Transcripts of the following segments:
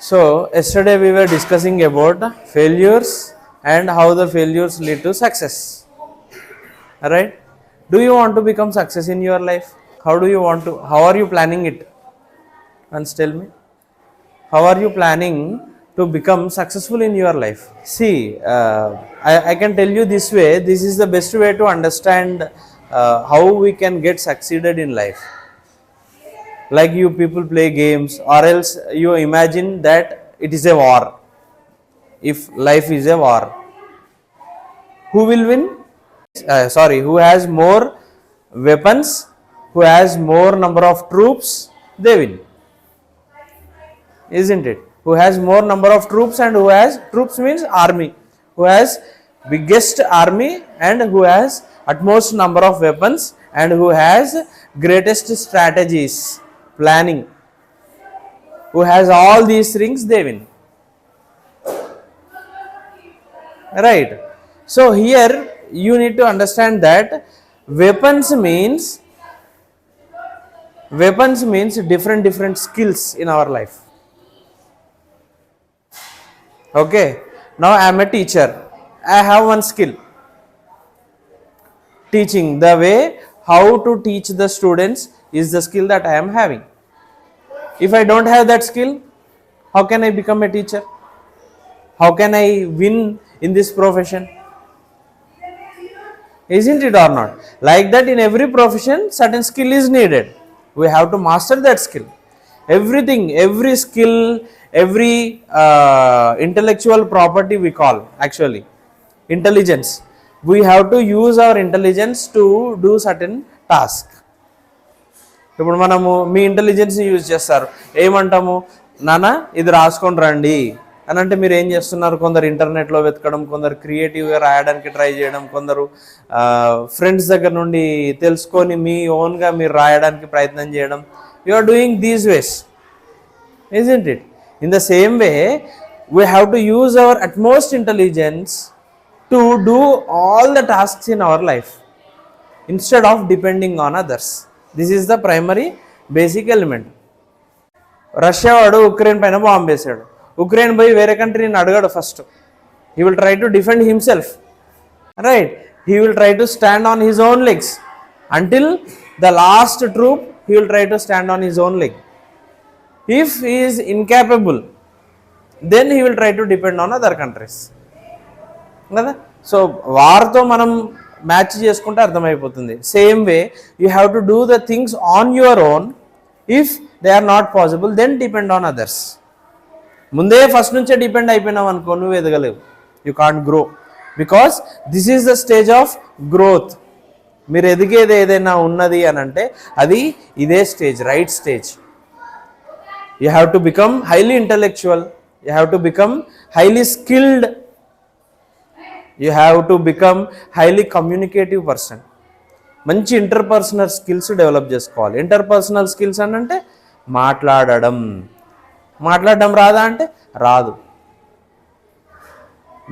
So yesterday we were discussing about failures and how the failures lead to success. Alright? Do you want to become success in your life? How are you planning it? And tell me. How are you planning to become successful in your life? See, I can tell you this way, this is the best way to understand how we can get succeeded in life. Like you people play games, or else you imagine that it is a war. If life is a war, who will win? Who has more weapons, who has more number of troops, they win. Isn't it? Who has more number of troops, and who has troops means army, who has biggest army and who has utmost number of weapons and who has greatest strategies, planning, who has all these things, they win. Right? So here you need to understand that weapons means different skills in our life. Okay, now I am a teacher. I have one skill, teaching. The way how to teach the students is the skill that I am having. If I don't have that skill, how can I become a teacher? How can I win in this profession? Isn't it or not? Like that, in every profession, certain skill is needed. We have to master that skill. Everything, every skill, every intellectual property we call actually intelligence. We have to use our intelligence to do certain task. ఇప్పుడు మనము మీ ఇంటెలిజెన్స్ని use చేస్తారు. ఏమంటాము, నాన్న ఇది రాసుకొని రండి అని అంటే మీరు ఏం చేస్తున్నారు? కొందరు ఇంటర్నెట్లో వెతకడం, కొందరు క్రియేటివ్గా రాయడానికి ట్రై చేయడం, కొందరు ఫ్రెండ్స్ దగ్గర నుండి తెలుసుకొని మీ ఓన్గా మీరు రాయడానికి ప్రయత్నం చేయడం. You are doing these ways, isn't it? In the same way, we have to use our utmost intelligence to do all the tasks in our life instead of depending on others. This is the primary basic element. Russia వాడు Ukraine పైన bomb వేసాడు. Ukraine పోయి వేరే కంట్రీని అడగాడు first. He will try to defend himself. Right? He will try to stand on his own legs. Until the last troop, he will try to stand on his own leg. If he is incapable, then he will try to depend on other countries. కదా? So వారితో మనం match చేసుకుంటే అర్థమైపోతుంది. Same way you have to do the things on your own. If they are not possible, then depend on others. ముందే first నుంచే depend అయిపోయినావు అనుకో, నువ్వు ఎదగలేవు. You can't grow, because this is the stage of growth. మీరు ఎదిగేది ఏదైనా ఉన్నది అని అంటే అది ఇదే stage, right stage. You have to become highly intellectual. You have to become highly skilled. You have to become highly communicative person. మంచి interpersonal skills develop చేసుకోవాలి. ఇంటర్పర్సనల్ స్కిల్స్ అని అంటే మాట్లాడడం రాదా అంటే రాదు.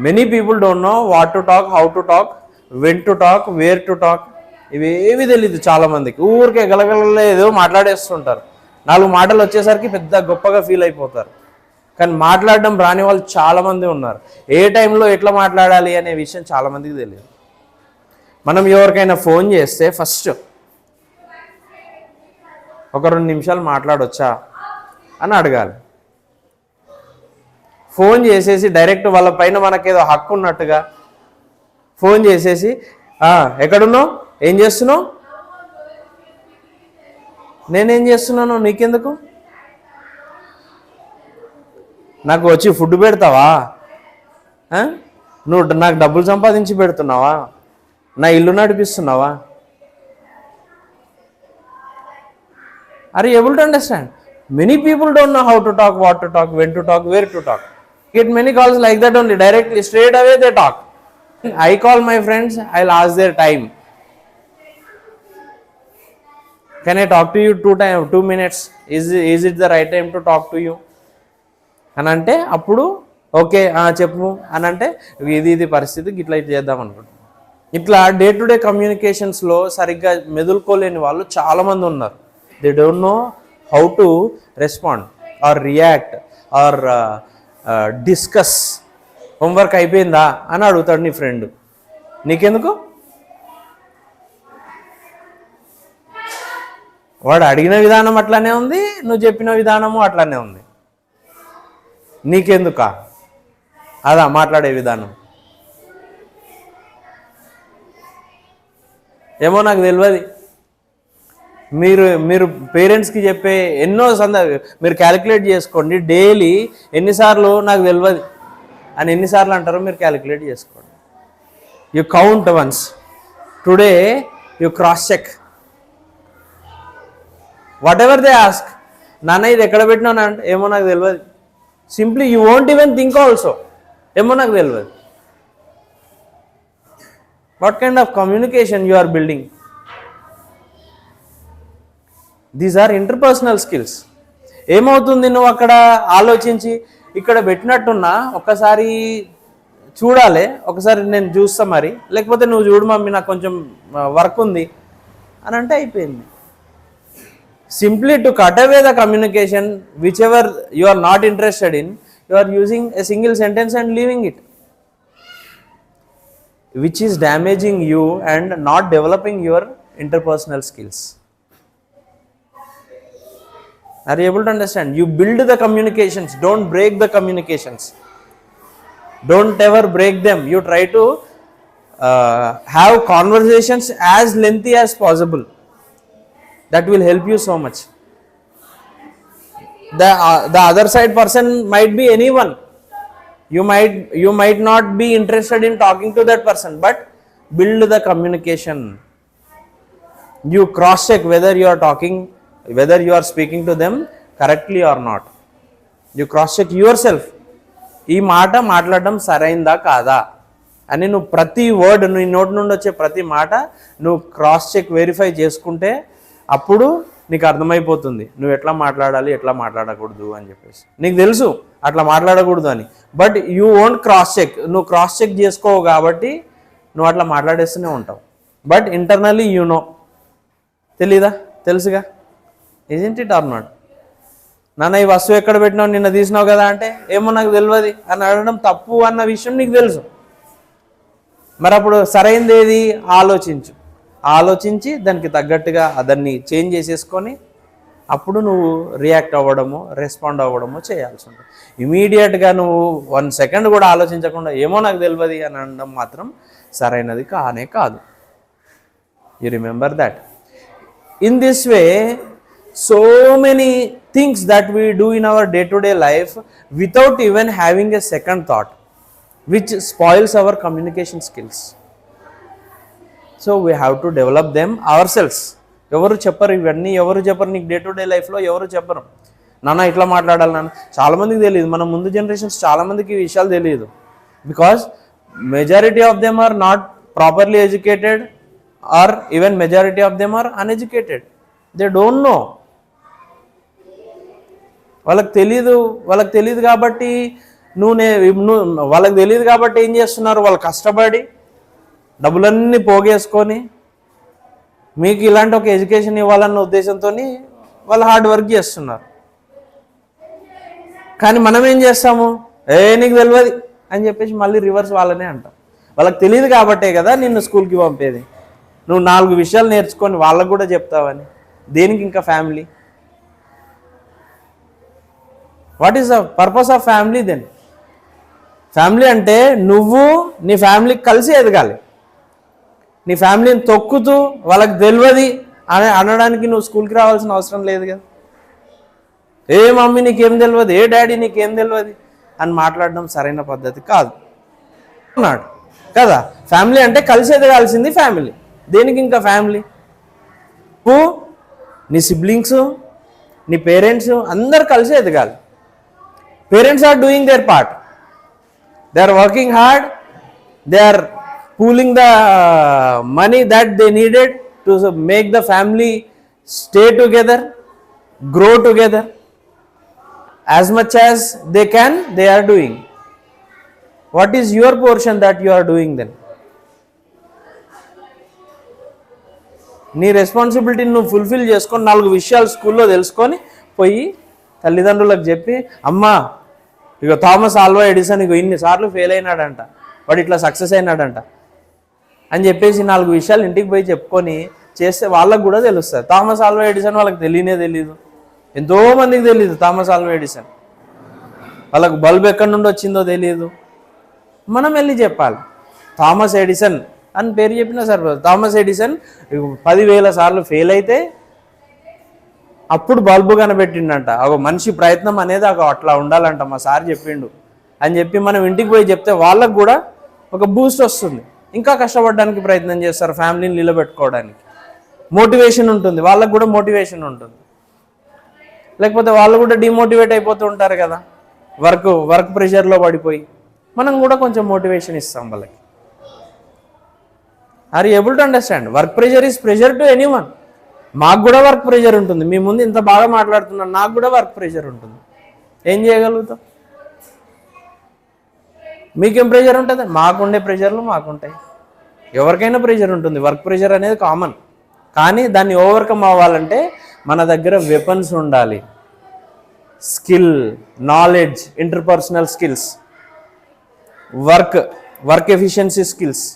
Many people don't know what to talk, how to talk, when to talk, where to talk. ఇవేవి తెలియదు చాలామందికి. ఊరికే గలగల ఏదో మాట్లాడేస్తుంటారు. 4 మాటలు వచ్చేసరికి పెద్ద గొప్పగా ఫీల్ అయిపోతారు. కానీ మాట్లాడడం రాని వాళ్ళు చాలామంది ఉన్నారు. ఏ టైంలో ఎట్లా మాట్లాడాలి అనే విషయం చాలామందికి తెలియదు. మనం ఎవరికైనా ఫోన్ చేస్తే ఫస్ట్ ఒక 2 నిమిషాలు మాట్లాడొచ్చా అని అడగాలి. ఫోన్ చేసేసి డైరెక్ట్ వాళ్ళ పైన మనకేదో హక్కు ఉన్నట్టుగా ఫోన్ చేసేసి ఎక్కడున్నావు, ఏం చేస్తున్నావు, నేనేం చేస్తున్నాను, నీకెందుకు, నాకు వచ్చి ఫుడ్ పెడతావా, నువ్వు నాకు డబ్బులు సంపాదించి పెడుతున్నావా, నా ఇల్లు నడిపిస్తున్నావా? Are you able to understand? Many people don't know how to talk, what to talk, when to talk, where to talk. Get many calls like that only, directly straight away they talk. I call my friends, I'll ask their time. Can I talk to you 2 minutes? Is it the right time to talk to you? అని అంటే అప్పుడు okay చెప్పు అని అంటే ఇది పరిస్థితి ఇట్లా చేద్దాం అనుకుంటున్నాను. ఇట్లా డే టు డే కమ్యూనికేషన్స్లో సరిగ్గా మెదులుకోలేని వాళ్ళు చాలామంది ఉన్నారు. They don't know how to respond or react, or discuss. Homework అయిపోయిందా అని అడుగుతాడు నీ ఫ్రెండ్. నీకెందుకు? వాడు అడిగిన విధానం అట్లానే ఉంది, నువ్వు చెప్పిన విధానము అట్లానే ఉంది. నీకెందుకా అదా మాట్లాడే విధానం? ఏమో నాకు తెలియదు. మీరు పేరెంట్స్కి చెప్పే ఎన్నో మీరు క్యాలిక్యులేట్ చేసుకోండి. డైలీ ఎన్నిసార్లు నాకు తెలియదు అని ఎన్నిసార్లు అంటారో మీరు క్యాలిక్యులేట్ చేసుకోండి. You count once. Today you cross check whatever they ask. నాన్న ఇది ఎక్కడ పెట్టినావు అంటే ఏమో నాకు తెలియదు. Simply you won't even think also, ఏమో నాకు తెలియదు. What kind of communication you are building? These are interpersonal skills. ఏమవుతుంది, నువ్వు అక్కడ ఆలోచించి ఇక్కడ పెట్టినట్టున్నా ఒక్కసారి చూడాలి, ఒకసారి నేను చూస్తా మరి, లేకపోతే నువ్వు చూడు మమ్మీ నాకు కొంచెం వర్క్ ఉంది అని అంటే అయిపోయింది. Simply to cut away the communication, whichever you are not interested in, you are using a single sentence and leaving it, which is damaging you and not developing your interpersonal skills. Are you able to understand? You build the communications, don't break the communications. Don't ever break them. You try to have conversations as lengthy as possible. That will help you so much. The other side person might be anyone. You might not be interested in talking to that person, but build the communication. You cross check whether you are speaking to them correctly or not. You cross check yourself. ఈ మాట మాట్లాడడం సరైందా కాదా అని నువ్వు ప్రతి word, నీ నోటి నుండి వచ్చే ప్రతి మాట నువ్వు క్రాస్ చెక్ వెరిఫై చేసుకుంటే అప్పుడు నీకు అర్థమైపోతుంది నువ్వు ఎట్లా మాట్లాడాలి, ఎట్లా మాట్లాడకూడదు అని చెప్పేసి. నీకు తెలుసు అట్లా మాట్లాడకూడదు అని, but you won't cross check. నువ్వు క్రాస్ చెక్ చేసుకోవు కాబట్టి నువ్వు అట్లా మాట్లాడేస్తూనే ఉంటావు. But internally you know. తెలీదా? తెలుసుగా. Isn't it or not? నాన్న ఈ వస్తువు ఎక్కడ పెట్టినావు, నిన్న తీసినావు కదా అంటే ఏమో నాకు తెలియదు అని అడగడం తప్పు అన్న విషయం నీకు తెలుసు. మరి అప్పుడు సరైనది ఏది? ఆలోచించి దానికి తగ్గట్టుగా దాన్ని చేంజ్ చేసేసుకొని అప్పుడు నువ్వు రియాక్ట్ అవ్వడము, రెస్పాండ్ అవ్వడము చేయాల్సి ఉంటుంది. ఇమీడియట్గా నువ్వు 1 సెకండ్ కూడా ఆలోచించకుండా ఏమో నాకు తెలియదు అని అనడం మాత్రం సరైనది కానే కాదు. You remember that. In this way so many things that we do in our day-to-day life without even having a second thought, which spoils our communication skills. So we have to develop them ourselves. ఎవరు చెప్పరు ఇవన్నీ, ఎవరు చెప్పరు నీకు day to day లైఫ్లో, ఎవరు చెప్పరు. నాన్న ఇట్లా మాట్లాడాలి నాన్న. చాలామందికి తెలియదు, మన ముందు జనరేషన్స్ చాలామందికి ఈ విషయాలు తెలియదు. Because majority of them are not properly educated or even majority of them are uneducated. They don't know. వాళ్ళకి తెలియదు కాబట్టి వాళ్ళకి తెలియదు కాబట్టి ఏం చేస్తున్నారు, వాళ్ళు కష్టపడి డబ్బులన్నీ పోగేసుకొని మీకు ఇలాంటి ఒక ఎడ్యుకేషన్ ఇవ్వాలన్న ఉద్దేశంతో వాళ్ళు హార్డ్ వర్క్ చేస్తున్నారు. కానీ మనం ఏం చేస్తాము, నీకు తెలియదు అని చెప్పేసి మళ్ళీ రివర్స్ వాళ్ళనే అంటాం. వాళ్ళకి తెలియదు కాబట్టే కదా నిన్ను స్కూల్కి పంపేది. నువ్వు 4 విషయాలు నేర్చుకొని వాళ్ళకు కూడా చెప్తావని. దేనికి ఇంకా family? What is the purpose of family then? Family అంటే నువ్వు నీ ఫ్యామిలీకి కలిసి ఎదగాలి. నీ ఫ్యామిలీని తొక్కుతూ వాళ్ళకి తెలియదు అని అనడానికి నువ్వు స్కూల్కి రావాల్సిన అవసరం లేదు కదా. ఏ మమ్మీ నీకేం తెలియదు, ఏ డాడీ నీకేం తెలియదు అని మాట్లాడడం సరైన పద్ధతి కాదు అన్నాడు కదా. ఫ్యామిలీ అంటే కలిసి ఎదగాల్సింది ఫ్యామిలీ. దేనికి ఇంకా ఫ్యామిలీ? నువ్వు, నీ సిబ్లింగ్స్, నీ పేరెంట్స్ అందరు కలిసి ఎదగాలి. Parents are doing their part. They are working hard. They are pooling the money that they needed to make the family stay together, grow together. As much as they can, they are doing. What is your portion that you are doing then? నీ రెస్పాన్సిబిలిటీని నువ్వు fulfil చేసుకొని 4 విషయాలు స్కూల్లో తెలుసుకొని పోయి తల్లిదండ్రులకు చెప్పి, అమ్మా ఇక థామస్ ఆల్వా ఎడిసన్ ఇక ఇన్నిసార్లు ఫెయిల్ అయినాడంట, వాడు ఇట్లా సక్సెస్ అయినాడంట అని చెప్పేసి 4 విషయాలు ఇంటికి పోయి చెప్పుకొని చేస్తే వాళ్ళకు కూడా తెలుస్తుంది. థామస్ ఆల్వా ఎడిసన్ వాళ్ళకి తెలీదు, ఎంతోమందికి తెలియదు థామస్ ఆల్వా ఎడిసన్. వాళ్ళకు బల్బ్ ఎక్కడి నుండి వచ్చిందో తెలియదు. మనం వెళ్ళి చెప్పాలి. థామస్ ఎడిసన్ అని పేరు చెప్పినా సరిపోదు. థామస్ ఎడిసన్ 10,000 సార్లు ఫెయిల్ అయితే అప్పుడు బల్బు కనబెట్టిండంట. ఒక మనిషి ప్రయత్నం అనేది అట్లా ఉండాలంట, మా సార్ చెప్పిండు అని చెప్పి మనం ఇంటికి పోయి చెప్తే వాళ్ళకు కూడా ఒక బూస్ట్ వస్తుంది. ఇంకా కష్టపడడానికి ప్రయత్నం చేస్తారు, ఫ్యామిలీని నిలబెట్టుకోవడానికి. మోటివేషన్ ఉంటుంది, వాళ్ళకు కూడా మోటివేషన్ ఉంటుంది. లేకపోతే వాళ్ళు కూడా డిమోటివేట్ అయిపోతూ ఉంటారు కదా, వర్క్ ప్రెషర్లో పడిపోయి. మనం కూడా కొంచెం మోటివేషన్ ఇస్తాం వాళ్ళకి. Are you able to understand? Work pressure is pressure to anyone. మాకు కూడా వర్క్ ప్రెషర్ ఉంటుంది. మీ ముందు ఇంత బాగా మాట్లాడుతున్నాను, నాకు కూడా వర్క్ ప్రెషర్ ఉంటుంది. ఏం చేయగలుగుతాం? మీకేం ప్రెషర్ ఉంటుంది? మాకుండే ప్రెషర్లు మాకుంటాయి. ఎవరికైనా ప్రెషర్ ఉంటుంది. వర్క్ ప్రెషర్ అనేది కామన్. కానీ దాన్ని ఓవర్కమ్ అవ్వాలంటే మన దగ్గర వెపన్స్ ఉండాలి. Skill, knowledge, interpersonal skills, work efficiency skills.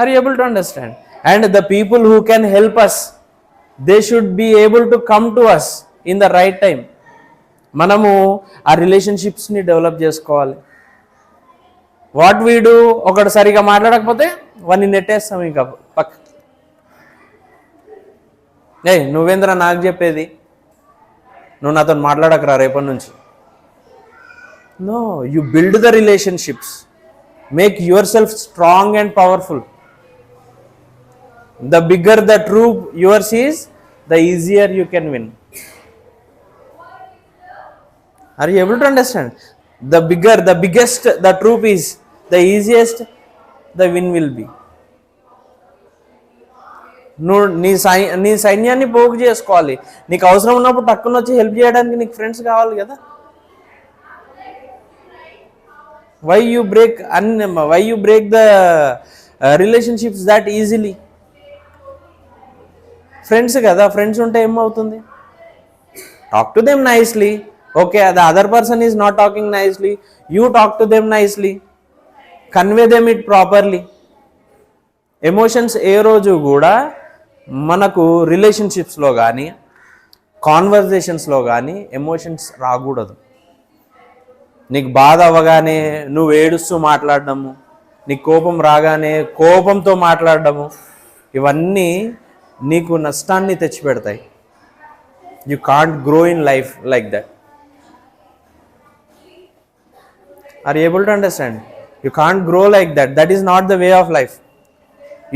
Are you able to understand? And the people who can help us, they should be able to come to us in the right time. మనము ఆ రిలేషన్షిప్స్ని develop చేసుకోవాలి. What we do, ఒకటి సరిగా మాట్లాడకపోతే వాడిని నెట్టేస్తాం ఇంకా పక్క. నువ్వేంద్ర నాకు చెప్పేది, నువ్వు నాతో మాట్లాడకరా రేపటి నుంచి. No, you build the relationships, make yourself strong and powerful. The bigger the troop yours is, the easier you can win. Are you able to understand? The biggest the troop is, the easiest the win will be. నువ్వు నీ సైన్యాన్ని పోగు చేసుకోవాలి. నీకు అవసరం ఉన్నప్పుడు టక్కున వచ్చి హెల్ప్ చేయడానికి నీకు ఫ్రెండ్స్ కావాలి కదా. why you break the relationships that easily? Friends కదా, ఫ్రెండ్స్ ఉంటే ఏమవుతుంది? Talk to them nicely. Okay, the other person is not talking nicely, you talk to them nicely, convey them it properly. Emotions ఏ రోజు కూడా మనకు రిలేషన్షిప్స్లో కానీ కాన్వర్జేషన్స్లో కానీ emotions రాకూడదు. నీకు బాధ అవ్వగానే నువ్వు ఏడుస్తూ మాట్లాడడము, నీకు కోపం రాగానే కోపంతో మాట్లాడడము, ఇవన్నీ నీకు నష్టాన్ని తెచ్చిపెడతాయి. You can't grow in life like that. Are you able to understand? You can't grow like that. That is not the way of life.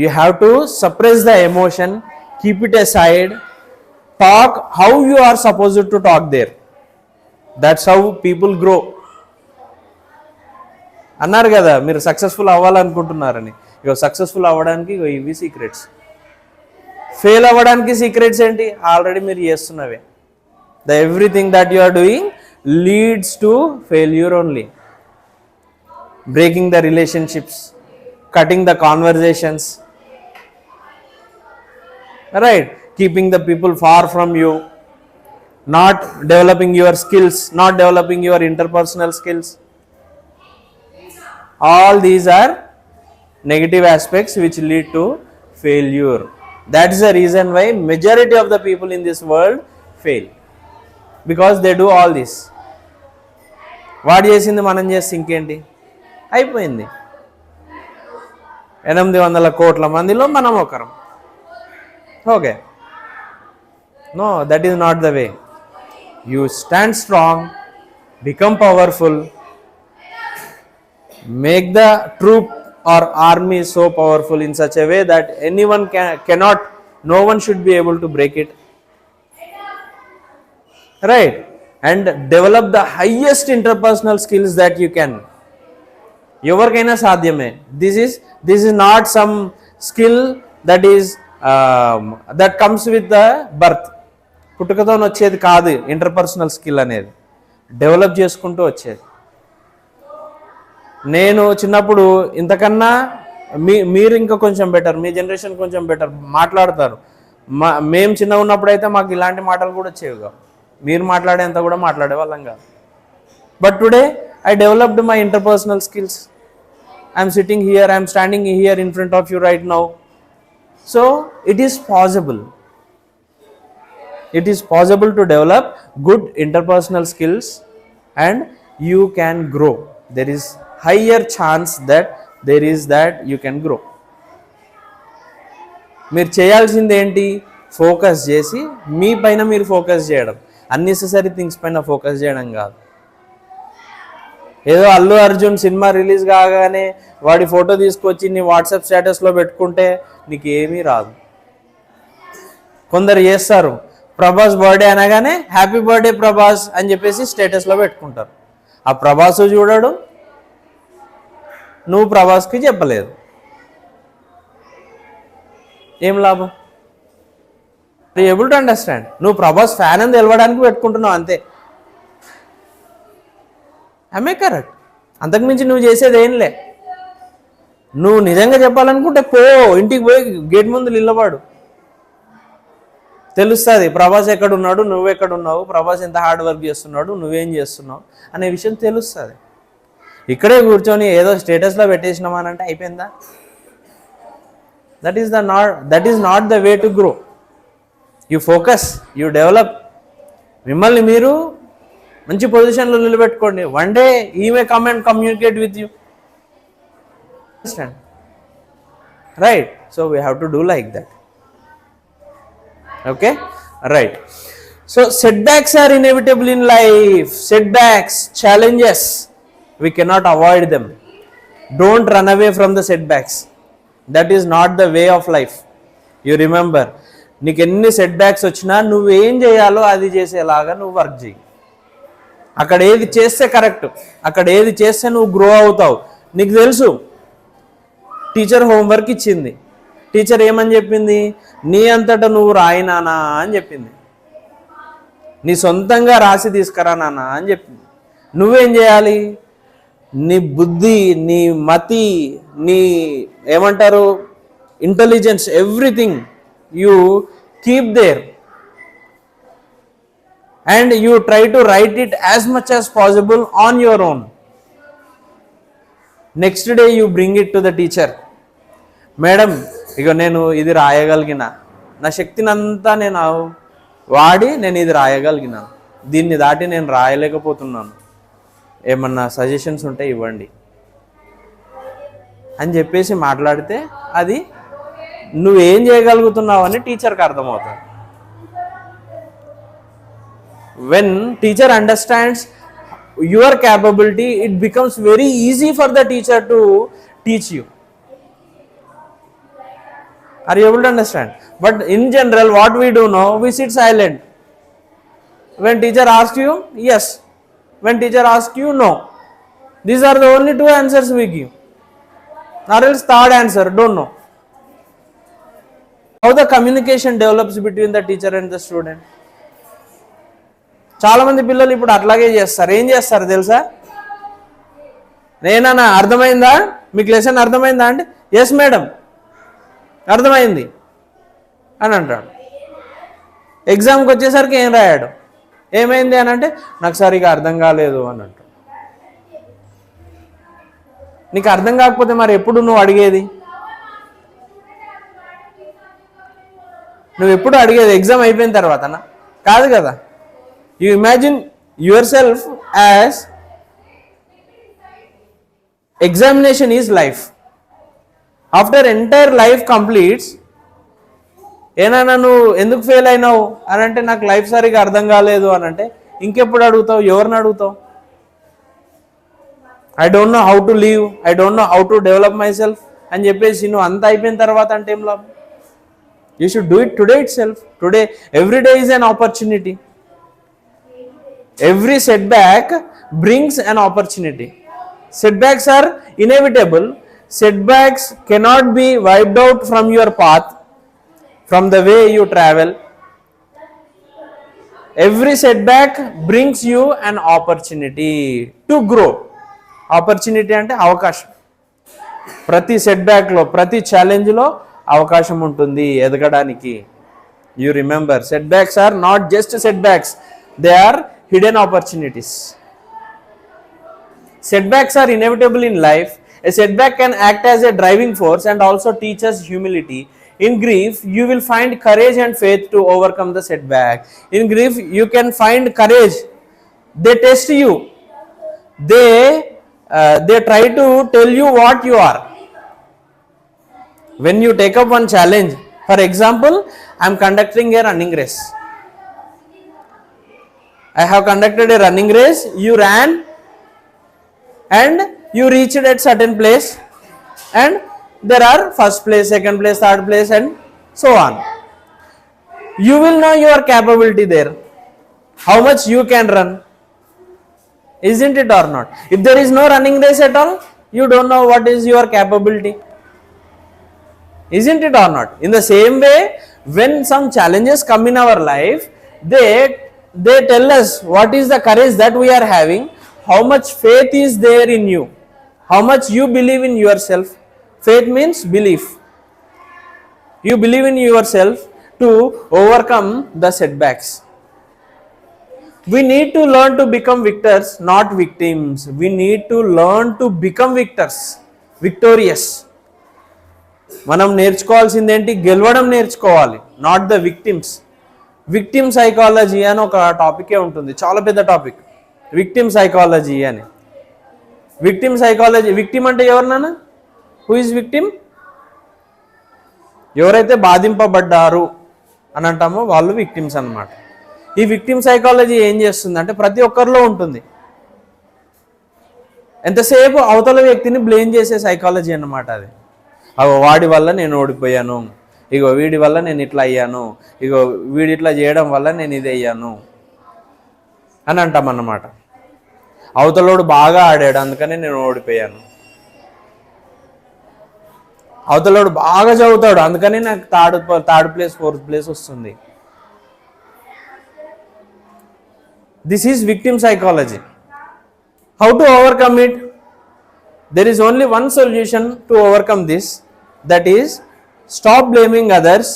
You have to suppress the emotion, keep it aside, talk how you are supposed to talk there. That's how people grow. అన్నారు కదా మీరు successful అవ్వాలనుకుంటున్నారని. ఇక successful అవ్వడానికి ఇవి secrets. Fail అవ్వడానికి secrets ఏంటి? Already మీరు చేస్తున్నవే. The everything that you are doing leads to failure only. Breaking the relationships, cutting the conversations, right? Keeping the people far from you, not developing your skills, not developing your interpersonal skills. All these are negative aspects which lead to failure. That is the reason why majority of the people in this world fail, because they do all this. వాడు చేసింది మనం చేస్తే ఇంకేంటి అయిపోయింది. 800 కోట్ల మందిలో మనం ఒకరం. Okay, no, that is not the way. You stand strong, become powerful, make the troop or army so powerful in such a way that anyone cannot, no one should be able to break it, right? And develop the highest interpersonal skills that you can. ఎవరికైనా సాధ్యమే. This is not some skill that comes with the birth. పుట్టుకతో వచ్చేది కాదు interpersonal skill అనేది, develop చేసుకుంటూ వచ్చేది. నేను చిన్నప్పుడు ఇంతకన్నా మీరు ఇంకా కొంచెం బెటర్, మీ జనరేషన్ కొంచెం బెటర్ మాట్లాడతారు. మేము చిన్నగా ఉన్నప్పుడు అయితే మాకు ఇలాంటి మాటలు కూడా వచ్చేవి కావు, మీరు మాట్లాడేంత కూడా మాట్లాడే వాళ్ళం కాదు. But today I developed my interpersonal skills. I'm sitting here, I'm standing here in front of you right now. So it is possible. It is possible to develop good interpersonal skills and you can grow. There is higher chance that you can grow. మీరు చేయాల్సింది ఏంటి? Focus చేసి మీ పైన మీరు focus చేయడం, unnecessary things పైన focus చేయడం కాదు. ఏదో అల్లు అర్జున్ సినిమా రిలీజ్ కాగానే వాడి ఫోటో తీసుకొచ్చి నీ వాట్సాప్ స్టేటస్లో పెట్టుకుంటే నీకు ఏమీ రాదు. కొందరు చేస్తారు, ప్రభాస్ బర్త్డే అనగానే హ్యాపీ బర్త్డే ప్రభాస్ అని చెప్పేసి స్టేటస్లో పెట్టుకుంటారు. ఆ ప్రభాస్ చూడడు, నువ్వు ప్రభాస్కి చెప్పలేదు, ఏం లాభం? Able to understand. నువ్వు ప్రభాస్ ఫ్యాన్ అని తెలవడానికి పెట్టుకుంటున్నావు అంతే. ఆమె కరెక్ట్. అంతకుమించి నువ్వు చేసేది ఏం లే. నువ్వు నిజంగా చెప్పాలనుకుంటే పో, ఇంటికి పోయి గేట్ ముందు నిలబడు, తెలుస్తుంది ప్రభాస్ ఎక్కడున్నాడు, నువ్వెక్కడున్నావు, ప్రభాస్ ఎంత హార్డ్ వర్క్ చేస్తున్నాడు, నువ్వేం చేస్తున్నావు అనే విషయం తెలుస్తుంది. ఇక్కడే కూర్చొని ఏదో స్టేటస్లో పెట్టేసినామా అని అంటే అయిపోయిందా? That is not the way to grow. You focus, you develop. మిమ్మల్ని మీరు మంచి పొజిషన్లో నిలబెట్టుకోండి. One day he may come and communicate with you. Understand? Right. So we have to do like that. Okay, right. So setbacks are inevitable in life. Setbacks, challenges, we cannot avoid them. Don't run away from the setbacks. That is not the way of life. You remember, నీకు ఎన్ని setbacks వచ్చినా నువ్వేం చేయాలో అది చేసేలాగా నువ్వు work చేయి. అక్కడ ఏది చేస్తే కరెక్ట్, అక్కడ ఏది చేస్తే నువ్వు గ్రో అవుతావు. నీకు తెలుసు, టీచర్ హోంవర్క్ ఇచ్చింది, టీచర్ ఏమని చెప్పింది? నీ అంతటా నువ్వు రాయి నానా అని చెప్పింది, నీ సొంతంగా రాసి తీసుకురా నానా అని చెప్పింది. నువ్వేం చేయాలి? నీ బుద్ధి, నీ మతి, నీ ఏమంటారు intelligence, everything you keep there and you try to right it as much as possible on your own. Next day you bring it to the teacher. Madam, ఇక నేను ఇది రాయగలిగిన, నా శక్తినంతా నేను వాడి నేను ఇది రాయగలిగిన, దీన్ని దాటి నేను రాయలేకపోతున్నాను, ఏమన్నా సజెషన్స్ ఉంటే ఇవ్వండి అని చెప్పేసి మాట్లాడితే అది నువ్వేం చేయగలుగుతున్నావు అని టీచర్కి అర్థమవుతుంది. When teacher understands your capability, it becomes very easy for the teacher to teach you. Are you able to understand? But in general, what we do now, we sit silent. When teacher asks you, yes. When teacher asks you, no. These are the only two answers we give. Or else third answer, don't know. How the communication develops between the teacher and the student? చాలా మంది పిల్లలు ఇప్పుడు అట్లాగే చేస్తారు. ఏం చేస్తారు తెలుసా? నేనన్నా అర్థమైందా, మీకు లెసన్ అర్థమైందా అంటే ఎస్ మేడం అర్థమైంది అని అంటాడు. ఎగ్జామ్కి వచ్చేసరికి ఏం రాయాడు, ఏమైంది అని అంటే నాకు సరిగా అర్థం కాలేదు అని అంటాడు. నీకు అర్థం కాకపోతే మరి ఎప్పుడు నువ్వు అడిగేది? నువ్వు ఎప్పుడు అడిగేది ఎగ్జామ్ అయిపోయిన తర్వాతనా? కాదు కదా. You imagine your self as examination is life. After entire life completes, ఏనా నువ్వు ఎందుకు ఫెయిల్ అయినావు అని అంటే నాకు లైఫ్ సరిగా అర్థం కాలేదు అని అంటే ఇంకెప్పుడు అడుగుతావు? ఎవరిని అడుగుతావు? I don't know how to leave, I don't know how to develop my self అని చెప్పేసి నువ్వు అంత అయిపోయిన తర్వాత అంటే ఏం లాభం? You should do it today it self. Today every day is an opportunity. Every set back brings an opportunity. Setbacks are inevitable. Setbacks cannot be wiped out from your path, from the way you travel. Every setback brings you an opportunity to grow. Opportunity ante avakasham. ప్రతి సెట్బ్యాక్లో, ప్రతి ఛాలెంజ్లో అవకాశం ఉంటుంది ఎదగడానికి. You remember, setbacks are not just setbacks, they are hidden opportunities. Setbacks are inevitable in life. A setback can act as a driving force and also teach us humility. In grief, you will find courage and faith to overcome the setback. In grief, you can find courage. They test you. They try to tell you what you are. When you take up one challenge, for example, I am conducting a running race. I have conducted a running race. You ran and you reached at certain place, and there are first place, second place, third place, and so on. You will know your capability there, how much you can run, isn't it or not? If there is no running race at all, you don't know what is your capability, isn't it or not? In the same way, when some challenges come in our life, they tell us what is the courage that we are having, how much faith is there in you, how much you believe in yourself. Faith means belief. You believe in yourself to overcome the setbacks. We need to learn to become victors, not victims. We need to learn to become victors, victorious. మనం నేర్చుకోవాల్సింది ఏంటి? గెలవడం నేర్చుకోవాలి, not the victims. Victim psychology అని ఒక టాపికే ఉంటుంది, చాలా పెద్ద టాపిక్, విక్టిమ్ సైకాలజీ అని. విక్టిమ్ సైకాలజీ, విక్టిమ్ అంటే ఎవరినైనా? Who is victim? ఎవరైతే బాధింపబడ్డారు అని అంటామో వాళ్ళు విక్టిమ్స్ అన్నమాట. ఈ విక్టిమ్ సైకాలజీ ఏం చేస్తుంది అంటే ప్రతి ఒక్కరిలో ఉంటుంది. ఎంతసేపు అవతల వ్యక్తిని బ్లేమ్ చేసే సైకాలజీ అన్నమాట అది. వాడి వల్ల నేను ఓడిపోయాను, ఇగో వీడి వల్ల నేను ఇట్లా అయ్యాను, ఇగో వీడి ఇట్లా చేయడం వల్ల నేను ఇది అయ్యాను అని అంటామన్నమాట. అవతలోడు బాగా ఆడాడు అందుకనే నేను ఓడిపోయాను, అవతలోడు బాగా చదువుతాడు అందుకని నాకు థర్డ్ ప్లేస్, ఫోర్త్ ప్లేస్ వస్తుంది. This is victim psychology. How to overcome it? There is only one solution to overcome this, that is stop blaming others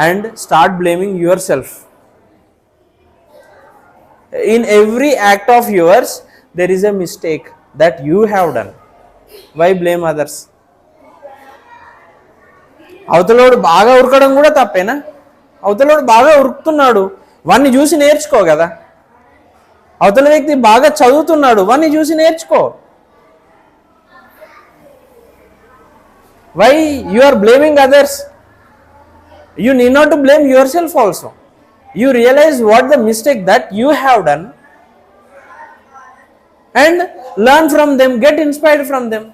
and start blaming yourself. In every act of yours, there is a mistake that you have done. Why blame others? అవతలోడు బాగా ఉరకడం కూడా తప్పేనా? అవతలోడు బాగా ఉరుకుతున్నాడు, వాడిని చూసి నేర్చుకో కదా. అవతల వ్యక్తి బాగా చదువుతున్నాడు, వాడిని చూసి నేర్చుకో. Why you are blaming others? You need not to blame yourself also. You realise what the mistake that you have done and learn from them, get inspired from them.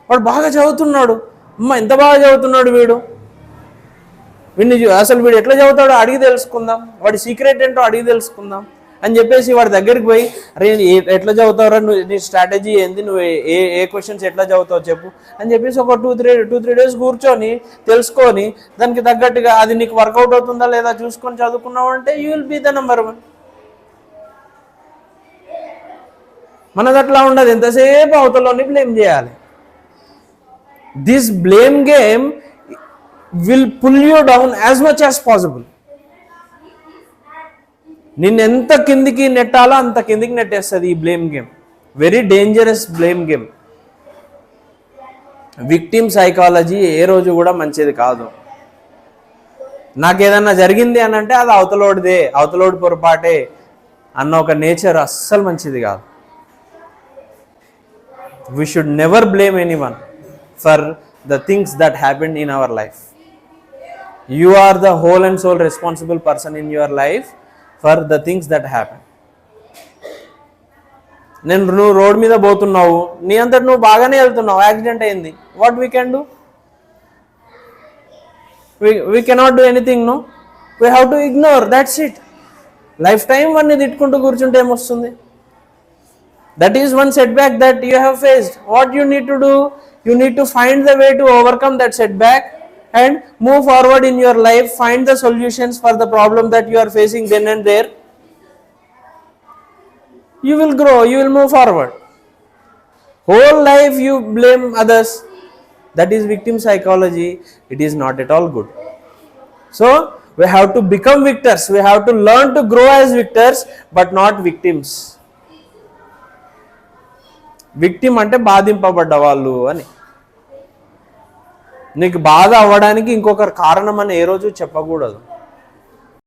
వాడు బాగా చదువుతున్నాడు, అమ్మ ఎంత బాగా చదువుతున్నాడు వీడు, అసలు వీడు ఎట్లా చదువుతాడో అడిగి తెలుసుకుందాం, వాడి సీక్రెట్ ఏంటో అడిగి తెలుసుకుందాం అని చెప్పేసి వాడి దగ్గరికి పోయి, అరే ఎట్లా చదువుతావురా, నువ్వు నీ స్ట్రాటజీ ఏంది, నువ్వు ఏ క్వశ్చన్స్ ఎట్లా చదువుతావు చెప్పు అని చెప్పేసి ఒక టూ త్రీ డేస్ కూర్చొని తెలుసుకొని దానికి తగ్గట్టుగా అది నీకు వర్కౌట్ అవుతుందా లేదా చూసుకొని చదువుకున్నావు అంటే you will be the number one. మనది అట్లా ఉండదు, ఎంతసేపు అవతలని బ్లేమ్ చేయాలి. This blame game will pull you down as much as possible. నిన్ను ఎంత కిందికి నెట్టాలో అంత కిందికి నెట్టేస్తుంది ఈ blame game. Very dangerous blame game. Victim psychology ఏ రోజు కూడా మంచిది కాదు. నాకు ఏదన్నా జరిగింది అని అంటే అది అవతలోడిదే, అవతలోడి పొరపాటే అన్న ఒక నేచర్ అస్సలు మంచిది కాదు. We should never blame anyone for the things that happened in our life. You are the whole and sole responsible person in your life for the things that happen. నువ్వు రోడ్ మీద పోతున్నావు, నీ అంతటి నువ్వు బాగానే వెళ్తున్నావు, యాక్సిడెంట్ అయింది, what we can do? We cannot do anything. No, we have to ignore, that's it. Life time వాడిని తిట్టుకుంటూ కూర్చుంటే ఏమొస్తుంది? That is one setback that you have faced. What you need to do? You need to find the way to overcome that setback and move forward in your life. Find the solutions for the problem that you are facing then and there. You will grow, you will move forward. Whole life you blame others. That is victim psychology. It is not at all good. So, We have to become victors. We have to learn to grow as victors, but not victims. Victim అంటే బాధింపబడ్డ వాళ్ళు అని. నీకు బాధ అవ్వడానికి ఇంకొకరు కారణం అని ఏ రోజు చెప్పకూడదు.